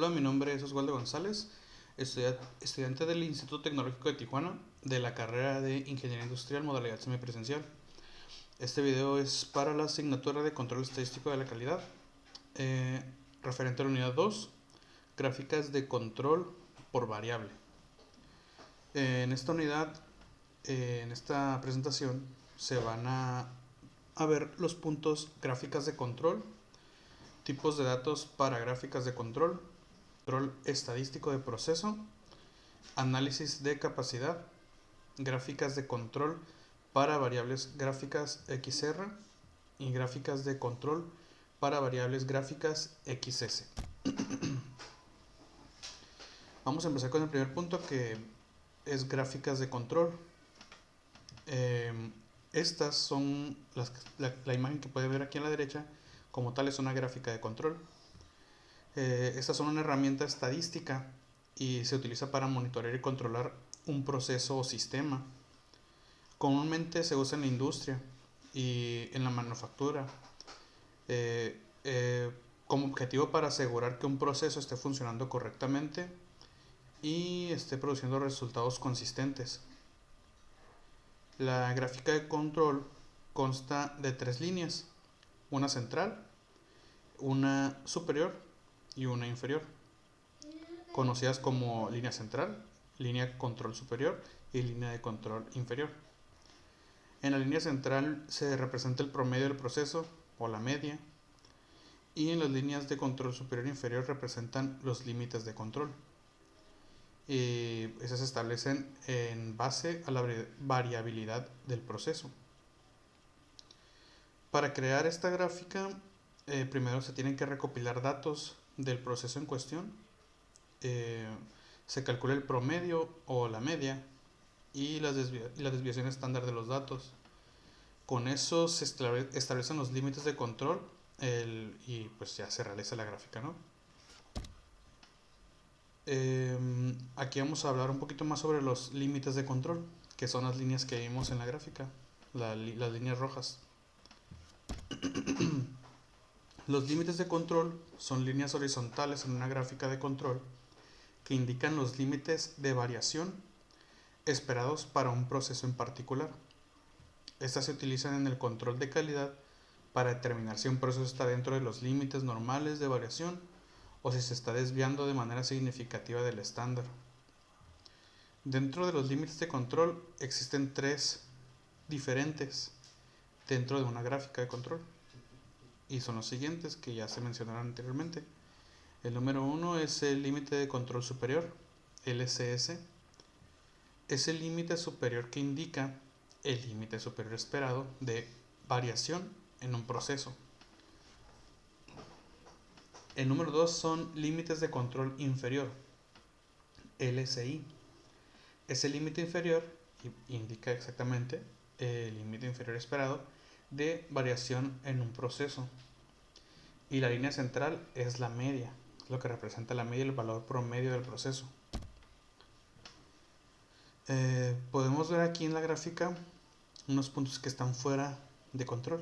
Hola, mi nombre es Oswaldo González, estudiante del Instituto Tecnológico de Tijuana de la carrera de Ingeniería Industrial modalidad semipresencial. Este video es para la asignatura de Control Estadístico de la Calidad, eh, referente a la unidad 2, gráficas de control por variable. En esta unidad, en esta presentación, se van a ver los puntos gráficas de control, tipos de datos para gráficas de control estadístico de proceso, análisis de capacidad, gráficas de control para variables gráficas XR y gráficas de control para variables gráficas XS. Vamos a empezar con el primer punto, que es gráficas de control. Estas son la imagen que puede ver aquí a la derecha. Como tal, es una gráfica de control. Estas son una herramienta estadística y se utiliza para monitorear y controlar un proceso o sistema. Comúnmente se usa en la industria y en la manufactura como objetivo para asegurar que un proceso esté funcionando correctamente y esté produciendo resultados consistentes. La gráfica de control consta de 3 líneas, una central, una superior y una inferior, conocidas como línea central, línea de control superior y línea de control inferior. En la línea central se representa el promedio del proceso o la media, y en las líneas de control superior e inferior representan los límites de control. Y esas se establecen en base a la variabilidad del proceso. Para crear esta gráfica, primero se tienen que recopilar datos del proceso en cuestión. Se calcula el promedio o la media y la desviación estándar de los datos. Con eso se establecen los límites de control y pues ya se realiza la gráfica, ¿no? Aquí vamos a hablar un poquito más sobre los límites de control, que son las líneas que vimos en la gráfica, las líneas rojas. Los límites de control son líneas horizontales en una gráfica de control que indican los límites de variación esperados para un proceso en particular. Estas se utilizan en el control de calidad para determinar si un proceso está dentro de los límites normales de variación o si se está desviando de manera significativa del estándar. Dentro de los límites de control existen 3 diferentes dentro de una gráfica de control, y son los siguientes que ya se mencionaron anteriormente. El número 1 es el límite de control superior, LCS. Es el límite superior que indica el límite superior esperado de variación en un proceso. El número 2 son límites de control inferior, LCI. Ese límite inferior indica exactamente el límite inferior esperado de variación en un proceso. Y la línea central es la media, lo que representa la media y el valor promedio del proceso. Podemos ver aquí en la gráfica unos puntos que están fuera de control,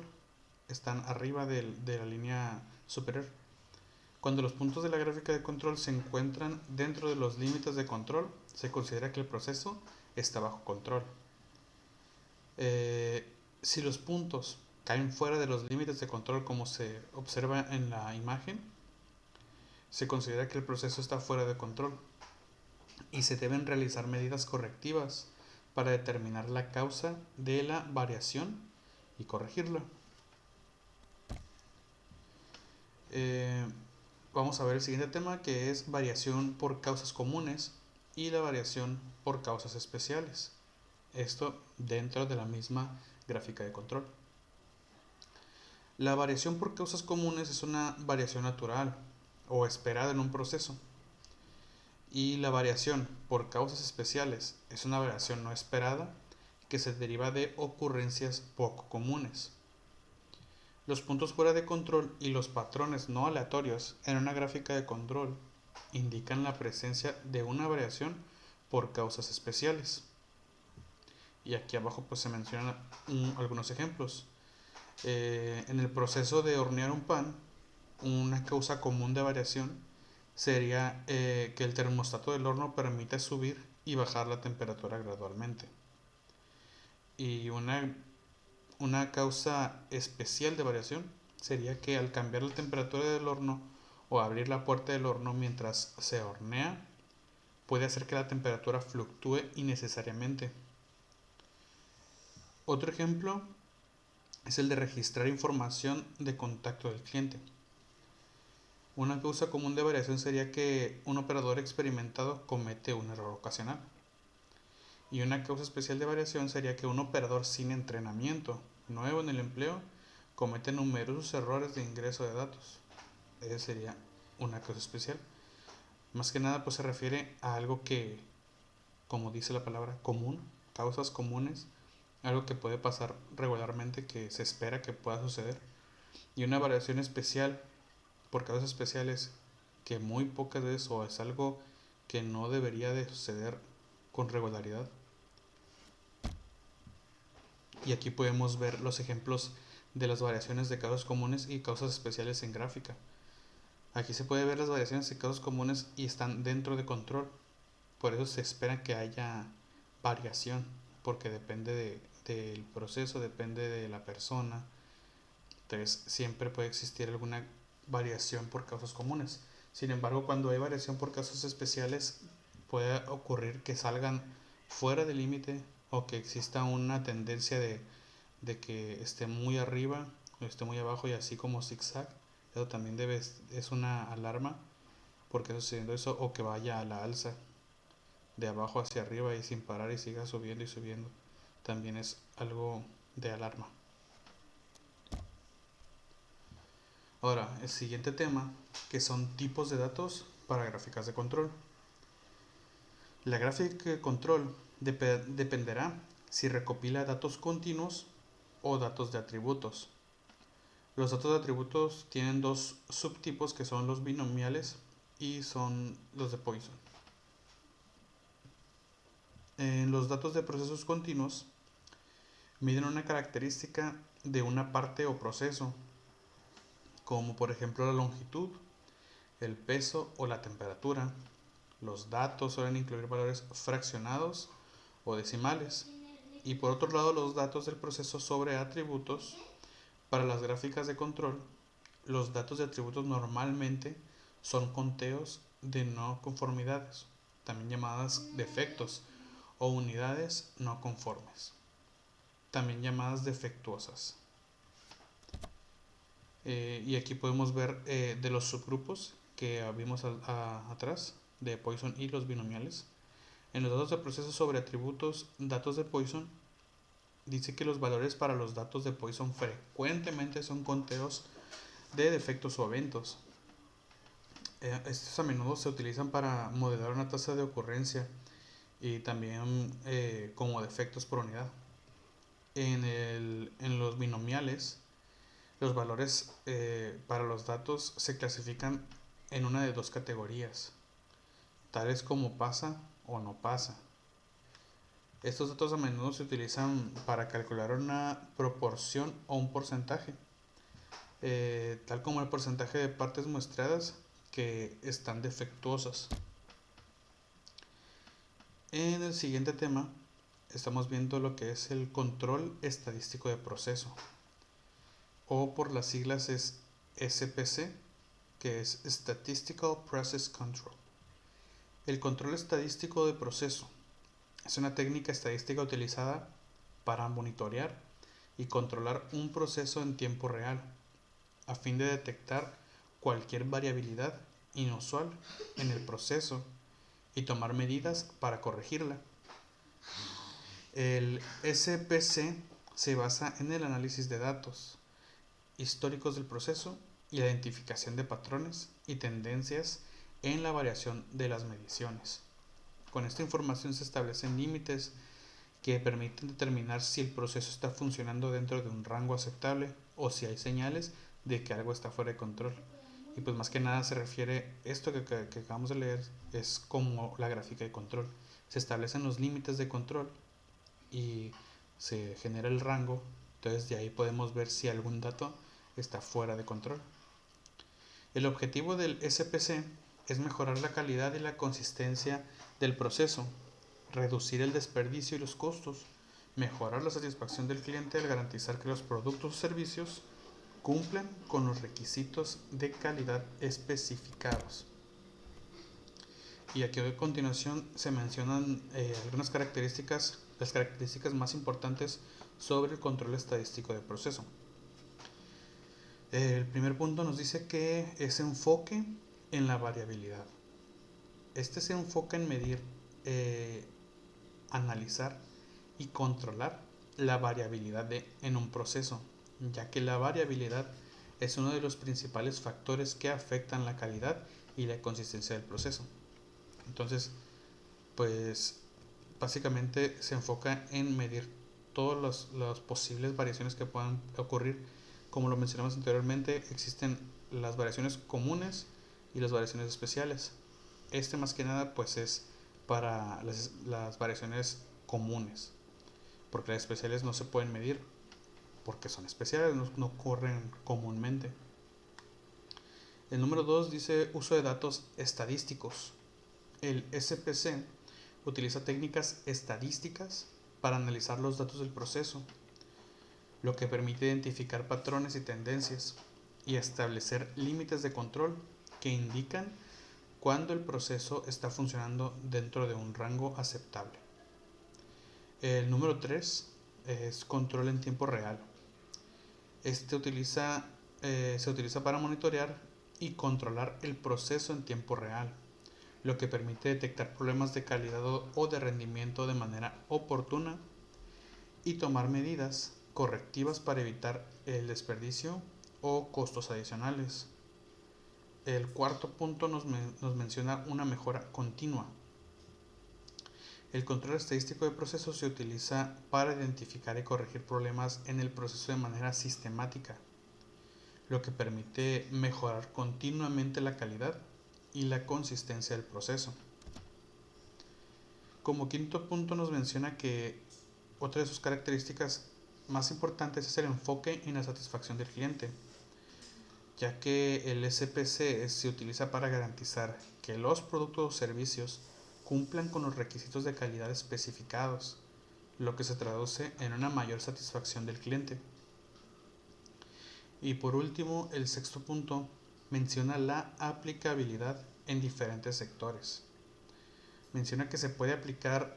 están arriba de la línea superior. Cuando los puntos de la gráfica de control se encuentran dentro de los límites de control, se considera que el proceso está bajo control. Si los puntos caen fuera de los límites de control, como se observa en la imagen, se considera que el proceso está fuera de control y se deben realizar medidas correctivas para determinar la causa de la variación y corregirla. Vamos a ver el siguiente tema, que es variación por causas comunes y la variación por causas especiales. Esto dentro de la misma gráfica de control. La variación por causas comunes es una variación natural o esperada en un proceso. Y la variación por causas especiales es una variación no esperada que se deriva de ocurrencias poco comunes. Los puntos fuera de control y los patrones no aleatorios en una gráfica de control indican la presencia de una variación por causas especiales. Y aquí abajo pues se mencionan algunos ejemplos. En el proceso de hornear un pan, una causa común de variación sería que el termostato del horno permite subir y bajar la temperatura gradualmente. Y una causa especial de variación sería que al cambiar la temperatura del horno o abrir la puerta del horno mientras se hornea, puede hacer que la temperatura fluctúe innecesariamente. Otro ejemplo es el de registrar información de contacto del cliente. Una causa común de variación sería que un operador experimentado comete un error ocasional. Y una causa especial de variación sería que un operador sin entrenamiento, nuevo en el empleo, comete numerosos errores de ingreso de datos. Esa sería una causa especial. Más que nada pues se refiere a algo que, como dice la palabra, común, causas comunes, algo que puede pasar regularmente, que se espera que pueda suceder. Y una variación especial por causas especiales que muy pocas veces o es algo que no debería de suceder con regularidad. Y aquí podemos ver los ejemplos de las variaciones de causas comunes y causas especiales en gráfica. Aquí se puede ver las variaciones de causas comunes y están dentro de control. Por eso se espera que haya variación, porque depende del proceso, depende de la persona. Entonces siempre puede existir alguna variación por causas comunes. Sin embargo, cuando hay variación por causas especiales, puede ocurrir que salgan fuera del límite o que exista una tendencia de que esté muy arriba o esté muy abajo y así como zigzag. Eso también es una alarma porque está sucediendo eso, o que vaya a la alza de abajo hacia arriba y sin parar y siga subiendo y subiendo. También es algo de alarma. Ahora, el siguiente tema, que son tipos de datos para gráficas de control. La gráfica de control dependerá si recopila datos continuos o datos de atributos. Los datos de atributos tienen dos subtipos que son los binomiales y son los de Poisson. En los datos de procesos continuos miden una característica de una parte o proceso, como por ejemplo la longitud, el peso o la temperatura. Los datos suelen incluir valores fraccionados o decimales. Y por otro lado, los datos del proceso sobre atributos. Para las gráficas de control, los datos de atributos normalmente son conteos de no conformidades, también llamadas defectos, o unidades no conformes, también llamadas defectuosas. Y aquí podemos ver de los subgrupos que vimos atrás de Poisson y los binomiales. En los datos de proceso sobre atributos, datos de Poisson, dice que los valores para los datos de Poisson frecuentemente son conteos de defectos o eventos. Estos a menudo se utilizan para modelar una tasa de ocurrencia y también como defectos por unidad. En los binomiales, los valores para los datos se clasifican en una de dos categorías, tales como pasa o no pasa. Estos datos a menudo se utilizan para calcular una proporción o un porcentaje, tal como el porcentaje de partes muestreadas que están defectuosas. En el siguiente tema estamos viendo lo que es el control estadístico de proceso, o por las siglas es SPC, que es Statistical Process Control. El control estadístico de proceso es una técnica estadística utilizada para monitorear y controlar un proceso en tiempo real, a fin de detectar cualquier variabilidad inusual en el proceso y tomar medidas para corregirla. El SPC se basa en el análisis de datos históricos del proceso y la identificación de patrones y tendencias en la variación de las mediciones. Con esta información se establecen límites que permiten determinar si el proceso está funcionando dentro de un rango aceptable o si hay señales de que algo está fuera de control. Y pues más que nada se refiere, esto que acabamos de leer es como la gráfica de control. Se establecen los límites de control y se genera el rango, entonces de ahí podemos ver si algún dato está fuera de control. El objetivo del SPC es mejorar la calidad y la consistencia del proceso, reducir el desperdicio y los costos, mejorar la satisfacción del cliente al garantizar que los productos o servicios cumplen con los requisitos de calidad especificados. Y aquí a continuación se mencionan algunas características, las características más importantes sobre el control estadístico del proceso. El primer punto nos dice que es enfoque en la variabilidad. Este se enfoca en medir, analizar y controlar la variabilidad en un proceso, ya que la variabilidad es uno de los principales factores que afectan la calidad y la consistencia del proceso. Entonces, pues básicamente se enfoca en medir todas las posibles variaciones que puedan ocurrir. Como lo mencionamos anteriormente, existen las variaciones comunes y las variaciones especiales. Más que nada pues es para las variaciones comunes, porque las especiales no se pueden medir porque son especiales, no ocurren comúnmente. El número 2 dice uso de datos estadísticos. El SPC utiliza técnicas estadísticas para analizar los datos del proceso, lo que permite identificar patrones y tendencias y establecer límites de control que indican cuando el proceso está funcionando dentro de un rango aceptable. El número 3 es control en tiempo real. Se utiliza para monitorear y controlar el proceso en tiempo real, lo que permite detectar problemas de calidad o de rendimiento de manera oportuna y tomar medidas correctivas para evitar el desperdicio o costos adicionales. El cuarto punto nos menciona una mejora continua. El control estadístico de procesos se utiliza para identificar y corregir problemas en el proceso de manera sistemática, lo que permite mejorar continuamente la calidad y la consistencia del proceso. Como quinto punto nos menciona que otra de sus características más importantes es el enfoque en la satisfacción del cliente, ya que el SPC se utiliza para garantizar que los productos o servicios cumplan con los requisitos de calidad especificados, lo que se traduce en una mayor satisfacción del cliente. Y por último, el sexto punto menciona la aplicabilidad en diferentes sectores. Menciona que se puede aplicar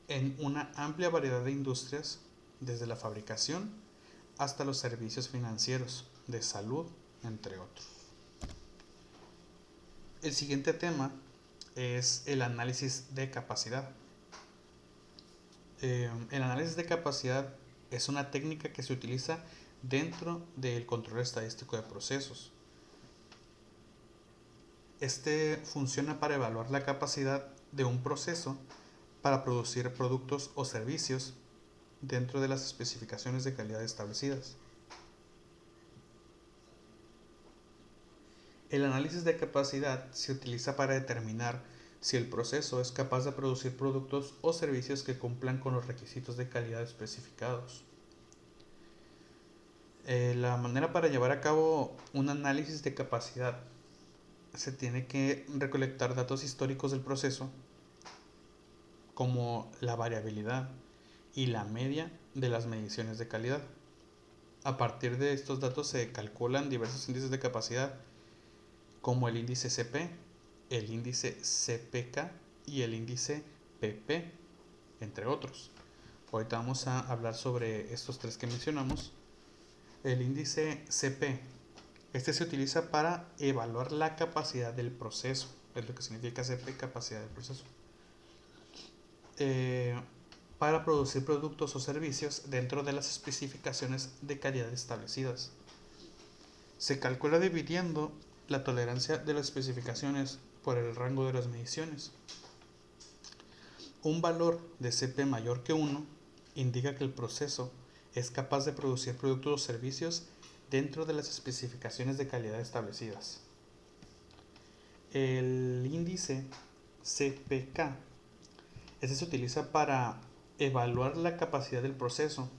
en una amplia variedad de industrias, desde la fabricación hasta los servicios financieros, de salud, entre otros. El siguiente tema es el análisis de capacidad. El análisis de capacidad es una técnica que se utiliza dentro del control estadístico de procesos. Este funciona para evaluar la capacidad de un proceso para producir productos o servicios dentro de las especificaciones de calidad establecidas. El análisis de capacidad se utiliza para determinar si el proceso es capaz de producir productos o servicios que cumplan con los requisitos de calidad especificados. La manera para llevar a cabo un análisis de capacidad: se tiene que recolectar datos históricos del proceso, como la variabilidad y la media de las mediciones de calidad. A partir de estos datos se calculan diversos índices de capacidad, como el índice CP, el índice CPK y el índice PP, entre otros. Ahorita vamos a hablar sobre estos tres que mencionamos. El índice CP, se utiliza para evaluar la capacidad del proceso, es lo que significa CP, capacidad del proceso, para producir productos o servicios dentro de las especificaciones de calidad establecidas. Se calcula dividiendo la tolerancia de las especificaciones por el rango de las mediciones. Un valor de CP mayor que 1 indica que el proceso es capaz de producir productos o servicios dentro de las especificaciones de calidad establecidas. El índice CPK se utiliza para evaluar la capacidad del proceso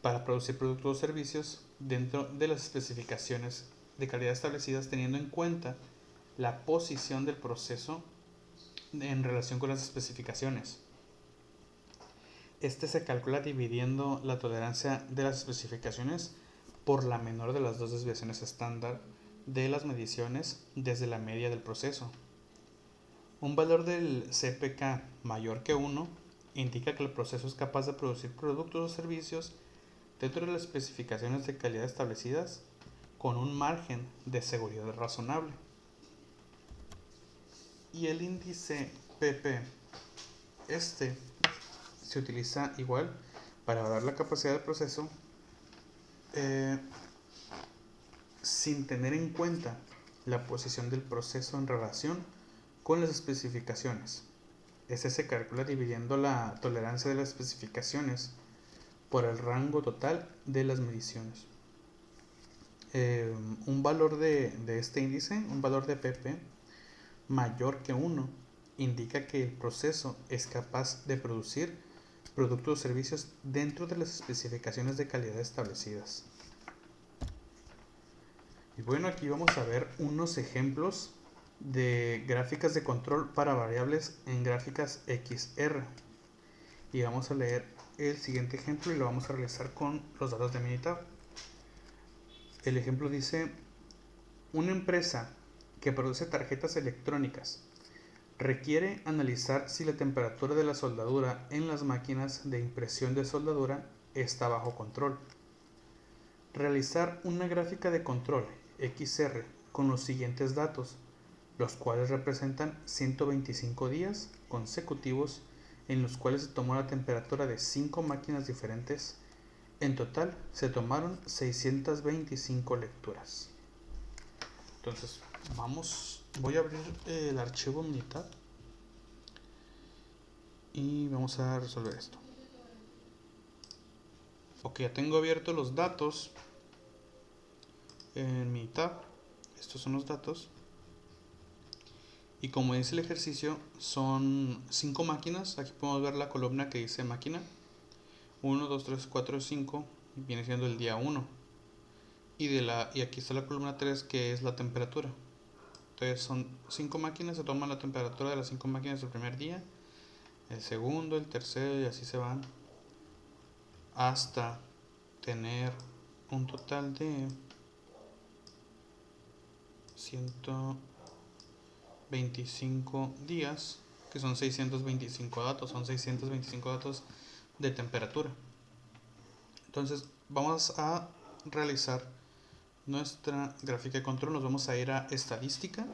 para producir productos o servicios dentro de las especificaciones de calidad establecidas, teniendo en cuenta la posición del proceso en relación con las especificaciones. Este se calcula dividiendo la tolerancia de las especificaciones por la menor de las dos desviaciones estándar de las mediciones desde la media del proceso. Un valor del CPK mayor que 1 indica que el proceso es capaz de producir productos o servicios dentro de las especificaciones de calidad establecidas con un margen de seguridad razonable. Y el índice PP, este se utiliza igual para evaluar la capacidad del proceso sin tener en cuenta la posición del proceso en relación con las especificaciones. Este se calcula dividiendo la tolerancia de las especificaciones por el rango total de las mediciones. Un valor de este índice, un valor de PP mayor que 1, indica que el proceso es capaz de producir productos o servicios dentro de las especificaciones de calidad establecidas. Y bueno, aquí vamos a ver unos ejemplos de gráficas de control para variables en gráficas XR. Y vamos a leer el siguiente ejemplo y lo vamos a realizar con los datos de Minitab. El ejemplo dice: una empresa que produce tarjetas electrónicas requiere analizar si la temperatura de la soldadura en las máquinas de impresión de soldadura está bajo control. Realizar una gráfica de control XR con los siguientes datos, los cuales representan 125 días consecutivos en los cuales se tomó la temperatura de 5 máquinas diferentes. En total se tomaron 625 lecturas. Entonces voy a abrir el archivo Minitab y vamos a resolver esto. Ok, ya tengo abiertos los datos en Minitab. Estos son los datos. Y como dice el ejercicio, son 5 máquinas. Aquí podemos ver la columna que dice máquina. 1, 2, 3, 4, 5. Viene siendo el día 1. Y aquí está la columna 3, que es la temperatura. Entonces son 5 máquinas. Se toma la temperatura de las 5 máquinas del primer día, el segundo, el tercero, y así se van hasta tener un total de 125 días, que son 625 datos, de temperatura. Entonces vamos a realizar nuestra gráfica de control. Nos vamos a ir a estadística,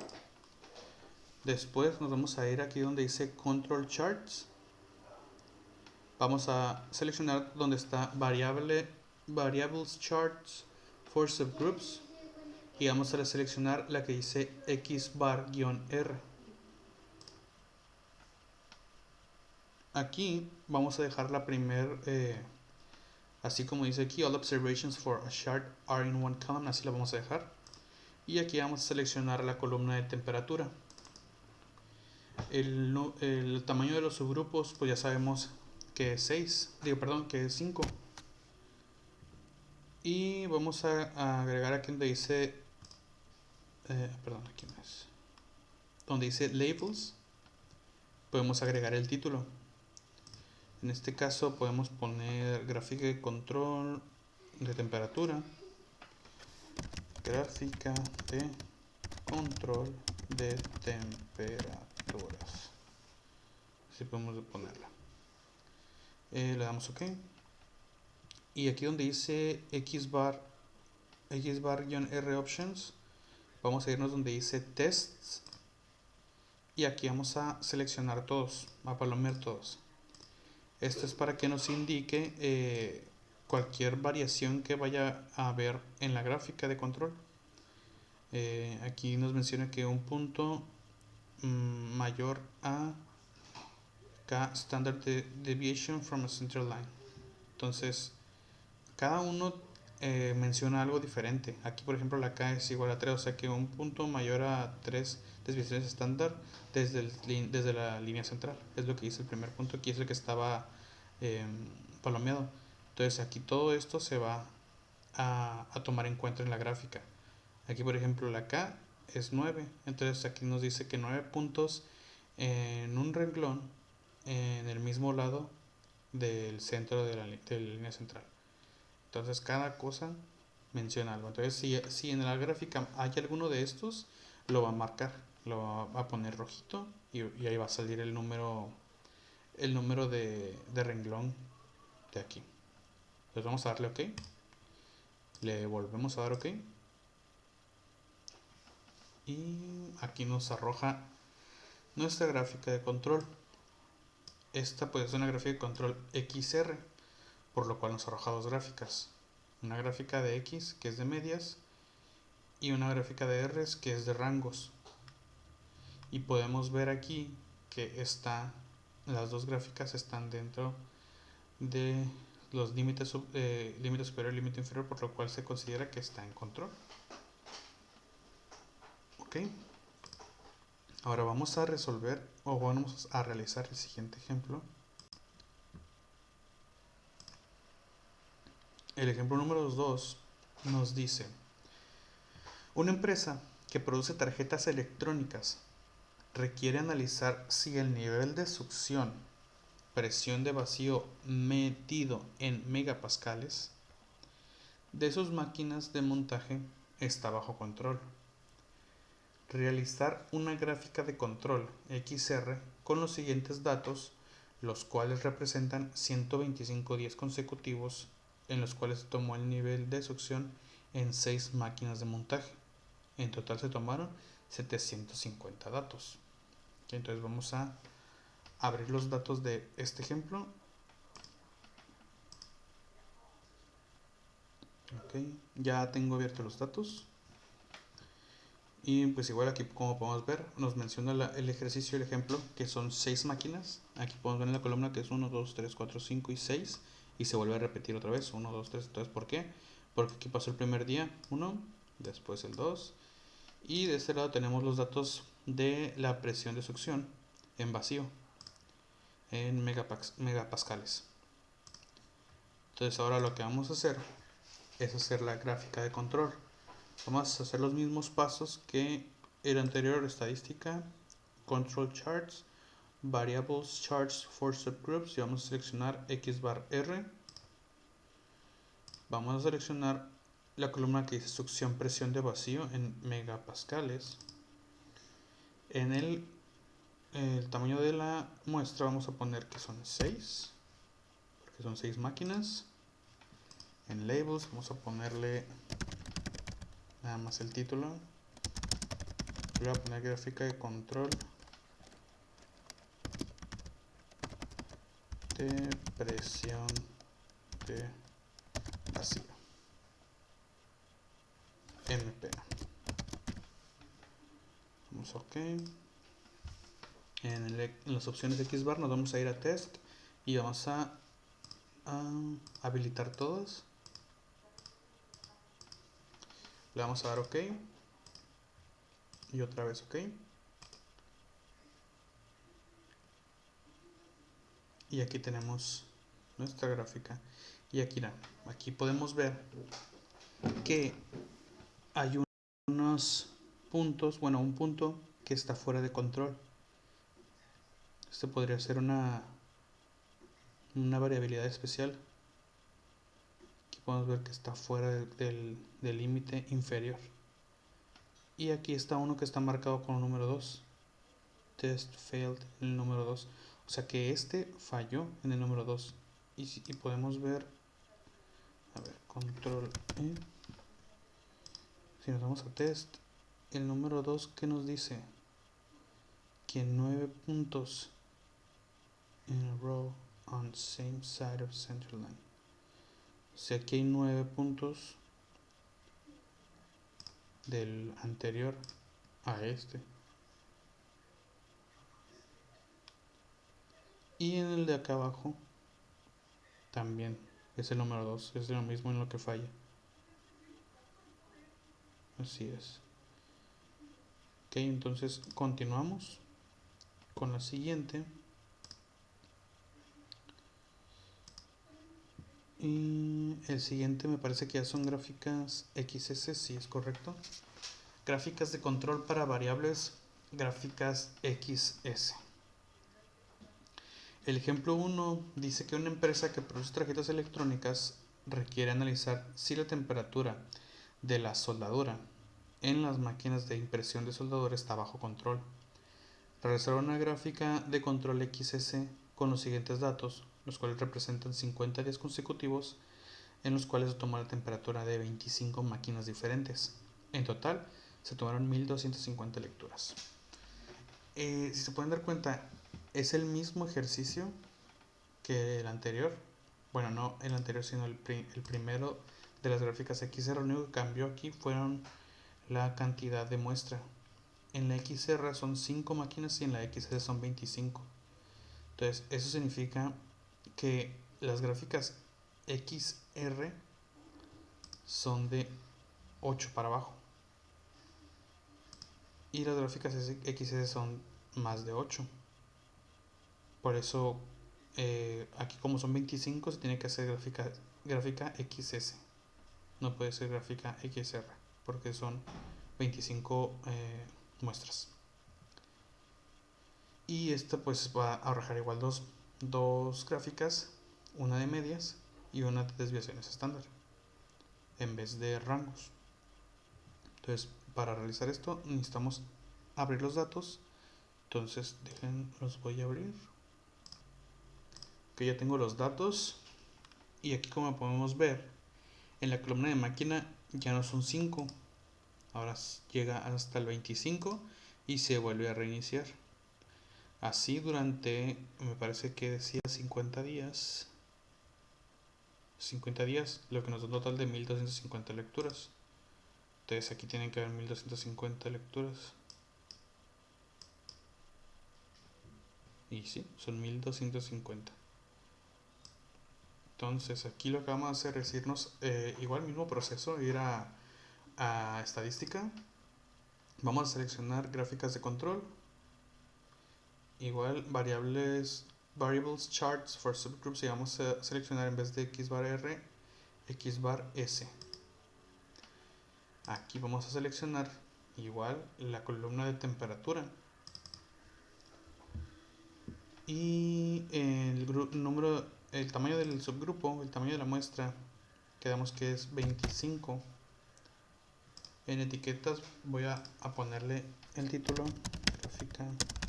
después nos vamos a ir aquí donde dice control charts. Vamos a seleccionar donde está variables charts for subgroups y vamos a seleccionar la que dice X-bar-R. Aquí vamos a dejar la primer, así como dice aquí, all observations for a chart are in one column, así la vamos a dejar. Y aquí vamos a seleccionar la columna de temperatura. El tamaño de los subgrupos, pues ya sabemos que es 5. Y vamos a agregar aquí donde dice, aquí no es, donde dice labels, podemos agregar el título. En este caso podemos poner gráfica de control de temperatura, gráfica de control de temperaturas. Así podemos ponerla. Le damos OK. Y aquí donde dice X-bar-R options, vamos a irnos donde dice tests. Y aquí vamos a seleccionar todos, a palomear todos. Esto es para que nos indique cualquier variación que vaya a haber en la gráfica de control. Aquí nos menciona que un punto mayor a K standard deviation from a center line. Entonces, cada uno menciona algo diferente. Aquí, por ejemplo, la K es igual a 3, o sea que un punto mayor a 3 desviaciones estándar desde la línea central. Es lo que dice el primer punto. Aquí es el que estaba palomeado. Entonces, aquí todo esto se va a tomar en cuenta en la gráfica. Aquí, por ejemplo, la K es 9. Entonces aquí nos dice que 9 puntos en un renglón en el mismo lado del centro de la línea central. Entonces cada cosa menciona algo. Entonces si en la gráfica hay alguno de estos, lo va a marcar, lo va a poner rojito y ahí va a salir el número de renglón de aquí. Entonces vamos a darle OK. Le volvemos a dar OK. Y aquí nos arroja nuestra gráfica de control. Esta pues es una gráfica de control XR, por lo cual nos arroja dos gráficas. Una gráfica de X, que es de medias, y una gráfica de R, que es de rangos. Y podemos ver aquí que las dos gráficas están dentro de los límites, límite superior y límite inferior, por lo cual se considera que está en control. Ok. Ahora vamos a resolver o vamos a realizar el siguiente ejemplo. El ejemplo número 2 nos dice: una empresa que produce tarjetas electrónicas requiere analizar si el nivel de succión, presión de vacío medido en megapascales, de sus máquinas de montaje está bajo control. Realizar una gráfica de control XR con los siguientes datos, los cuales representan 125 días consecutivos en los cuales se tomó el nivel de succión en 6 máquinas de montaje. En total se tomaron 750 datos. Entonces vamos a abrir los datos de este ejemplo. Okay. Ya tengo abiertos los datos. Y pues igual aquí, como podemos ver, nos menciona el ejercicio y el ejemplo, que son 6 máquinas. Aquí podemos ver en la columna que es 1, 2, 3, 4, 5 y 6. Y se vuelve a repetir otra vez, 1, 2, 3. Entonces, ¿por qué? Porque aquí pasó el primer día, 1, después el 2. Y de este lado tenemos los datos de la presión de succión en vacío, en megapascales. Entonces ahora lo que vamos a hacer es hacer la gráfica de control. Vamos a hacer los mismos pasos que el anterior: estadística, control charts, variables charts for subgroups, y vamos a seleccionar X bar R. Vamos a seleccionar la columna que dice succión presión de vacío en megapascales. En el tamaño de la muestra vamos a poner que son 6, porque son 6 máquinas. En labels vamos a ponerle nada más el título. Voy a poner gráfica de control de presión de vacío, MP. Vamos a OK. En las opciones de X bar nos vamos a ir a test y vamos a habilitar todas. Le vamos a dar OK y otra vez OK. Y aquí tenemos nuestra gráfica. Y aquí podemos ver que hay unos puntos, bueno, un punto que está fuera de control. Este podría ser una variabilidad especial. Aquí podemos ver que está fuera del límite inferior. Y aquí está uno que está marcado con el número 2. Test failed en el número 2. O sea que este falló en el número 2. Y podemos ver, a ver, control E. Si nos vamos a test, el número 2 que nos dice que 9 puntos in a row on same side of center line. O sea, aquí hay 9 puntos del anterior a este. Y en el de acá abajo también es el número 2, es lo mismo en lo que falla. Así es. Ok, entonces continuamos con la siguiente. Y el siguiente me parece que ya son gráficas XS, si es correcto. Gráficas de control para variables, gráficas XS. El ejemplo 1 dice que una empresa que produce tarjetas electrónicas requiere analizar si la temperatura de la soldadura en las máquinas de impresión de soldadura está bajo control. Realizar una gráfica de control XS con los siguientes datos, los cuales representan 50 días consecutivos en los cuales se tomó la temperatura de 25 máquinas diferentes. En total, se tomaron 1250 lecturas. Si se pueden dar cuenta, es el mismo ejercicio que el anterior. Bueno, no el anterior, sino el primero de las gráficas XR. Lo único que cambió aquí fueron la cantidad de muestra. En la XR son 5 máquinas y en la XS son 25. Entonces, eso significa que las gráficas XR son de 8 para abajo y las gráficas XS son más de 8. Por eso aquí, como son 25, se tiene que hacer gráfica XS, no puede ser gráfica XR porque son 25 muestras. Y esta pues va a arrojar igual dos gráficas, una de medias y una de desviaciones estándar en vez de rangos. Entonces, para realizar esto necesitamos abrir los datos. Entonces, los voy a abrir. Que ya tengo los datos. Y aquí, como podemos ver, en la columna de máquina ya no son 5. Ahora llega hasta el 25 y se vuelve a reiniciar. Así durante, me parece que decía 50 días. 50 días, lo que nos da un total de 1250 lecturas. Entonces aquí tienen que haber 1250 lecturas. Y sí, son 1250. Entonces aquí lo que vamos a hacer es irnos, igual mismo proceso, ir a estadística. Vamos a seleccionar gráficas de control. Igual variables charts for subgroups, y vamos a seleccionar en vez de xbar r, xbar s. Aquí vamos a seleccionar igual la columna de temperatura y el tamaño del subgrupo, el tamaño de la muestra, quedamos que es 25. En etiquetas voy a ponerle el título: gráfica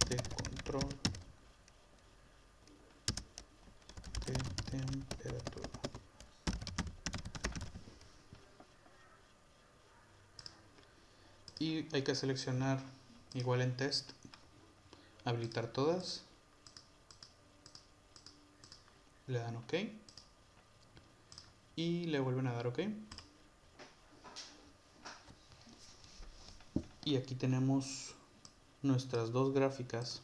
de control de temperatura. Y hay que seleccionar igual en test, habilitar todas, le dan OK y le vuelven a dar OK. Y aquí tenemos nuestras dos gráficas,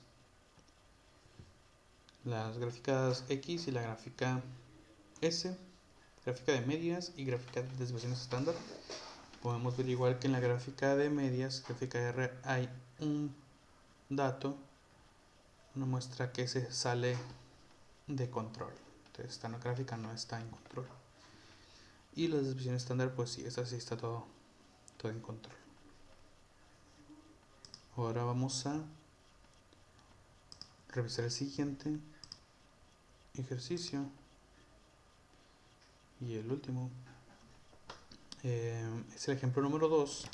las gráficas X y la gráfica S, gráfica de medias y gráfica de desviaciones estándar. Podemos ver igual que en la gráfica de medias, gráfica R, hay un dato, una muestra que se sale de control. Entonces esta gráfica no está en control. Y las desviaciones estándar, pues sí, esta sí está todo en control. Ahora vamos a revisar el siguiente ejercicio y el último. Es el ejemplo número 2.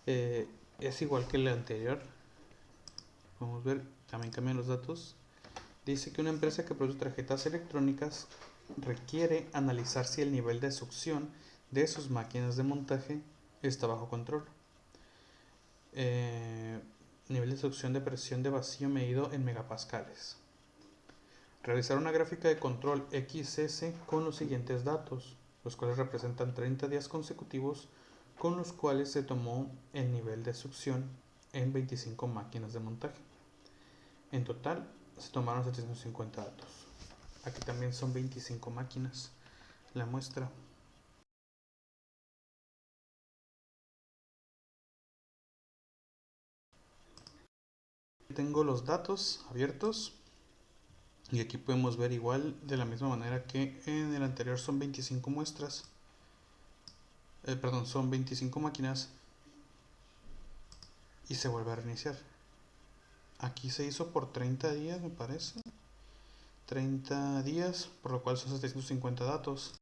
Es igual que el anterior. Vamos a ver, también cambian los datos. Dice que una empresa que produce tarjetas electrónicas requiere analizar si el nivel de succión de sus máquinas de montaje está bajo control. Nivel de succión de presión de vacío medido en megapascales. Realizar una gráfica de control XS con los siguientes datos, los cuales representan 30 días consecutivos con los cuales se tomó el nivel de succión en 25 máquinas de montaje. En total se tomaron 750 datos. Aquí también son 25 máquinas la muestra. Tengo los datos abiertos y aquí podemos ver igual de la misma manera que en el anterior. Son 25 muestras, son 25 máquinas y se vuelve a reiniciar. Aquí se hizo por 30 días, me parece. 30 días, por lo cual son 750 datos.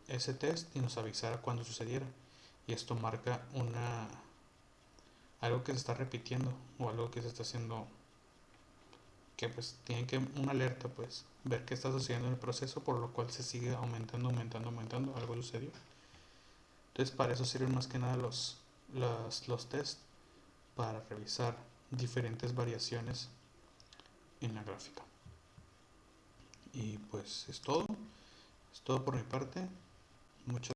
Ese test y nos avisara cuando sucediera. Y esto marca algo que se está repitiendo o algo que se está haciendo, que pues tiene que una alerta, pues ver qué está sucediendo en el proceso, por lo cual se sigue aumentando, algo sucedió. Entonces para eso sirven más que nada los tests, para revisar diferentes variaciones en la gráfica. Y pues es todo por mi parte. Muchas